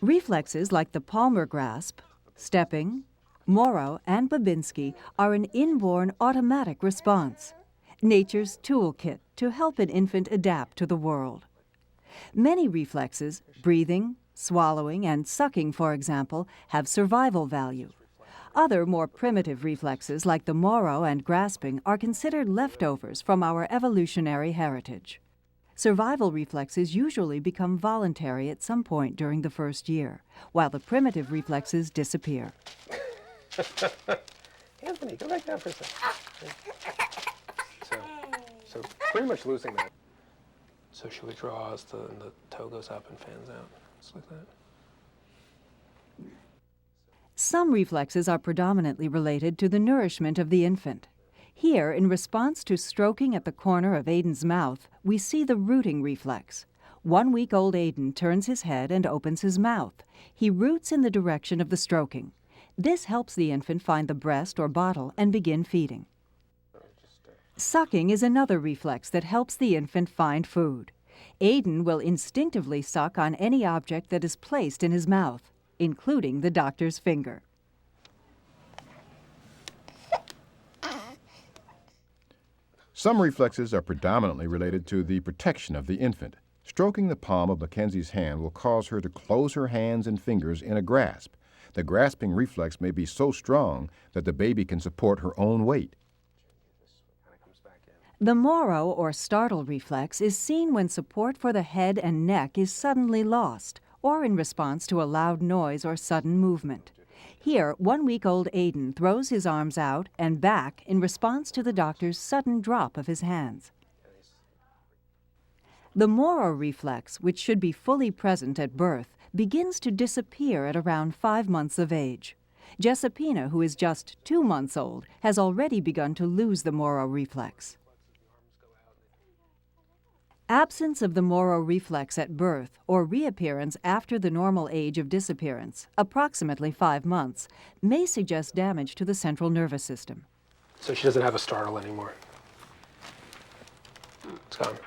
Reflexes like the palmar grasp, stepping, Morrow, and Babinski are an inborn automatic response, nature's toolkit to help an infant adapt to the world. Many reflexes, breathing, swallowing, and sucking, for example, have survival value. Other, more primitive reflexes like the Morrow and grasping are considered leftovers from our evolutionary heritage. Survival reflexes usually become voluntary at some point during the first year, while the primitive reflexes disappear. Anthony, go back down for a second. So pretty much losing that. So she withdraws, and the toe goes up and fans out, just like that. Some reflexes are predominantly related to the nourishment of the infant. Here, in response to stroking at the corner of Aiden's mouth, we see the rooting reflex. 1-week-old Aiden turns his head and opens his mouth. He roots in the direction of the stroking. This helps the infant find the breast or bottle and begin feeding. Sucking is another reflex that helps the infant find food. Aiden will instinctively suck on any object that is placed in his mouth, including the doctor's finger. Some reflexes are predominantly related to the protection of the infant. Stroking the palm of Mackenzie's hand will cause her to close her hands and fingers in a grasp. The grasping reflex may be so strong that the baby can support her own weight. The Morrow or startle reflex is seen when support for the head and neck is suddenly lost, or in response to a loud noise or sudden movement. Here, 1-week-old Aiden throws his arms out and back in response to the doctor's sudden drop of his hands. The Morrow reflex, which should be fully present at birth, begins to disappear at around 5 months of age. Jessipina, who is just 2 months old, has already begun to lose the Morrow reflex. Absence of the Morrow reflex at birth or reappearance after the normal age of disappearance, approximately 5 months, may suggest damage to the central nervous system. So she doesn't have a startle anymore. It's gone.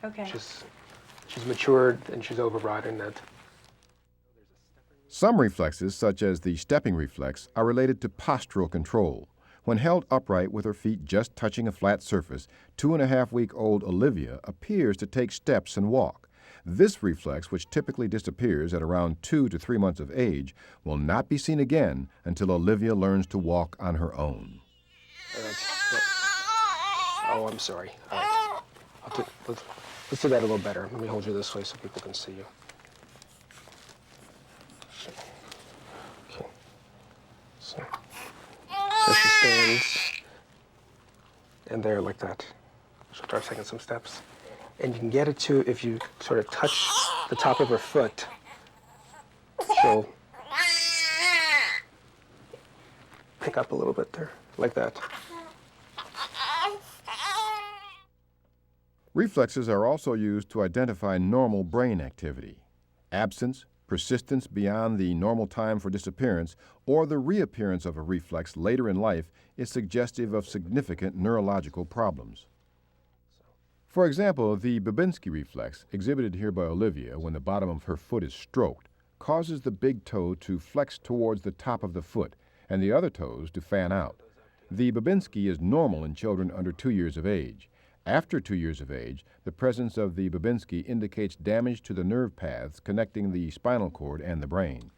Okay. She's matured and she's overriding that. Some reflexes, such as the stepping reflex, are related to postural control. When held upright with her feet just touching a flat surface, 2.5-week-old Olivia appears to take steps and walk. This reflex, which typically disappears at around 2 to 3 months of age, will not be seen again until Olivia learns to walk on her own. Oh, I'm sorry. All right. Let's do that a little better. Let me hold you this way so people can see you. Okay. So she stands, and there like that. She'll start taking some steps. And you can get it to, if you sort of touch the top of her foot, she'll pick up a little bit there, like that. Reflexes are also used to identify normal brain activity. Absence, persistence beyond the normal time for disappearance, or the reappearance of a reflex later in life is suggestive of significant neurological problems. For example, the Babinski reflex, exhibited here by Olivia when the bottom of her foot is stroked, causes the big toe to flex towards the top of the foot and the other toes to fan out. The Babinski is normal in children under 2 years of age. After 2 years of age, the presence of the Babinski indicates damage to the nerve paths connecting the spinal cord and the brain.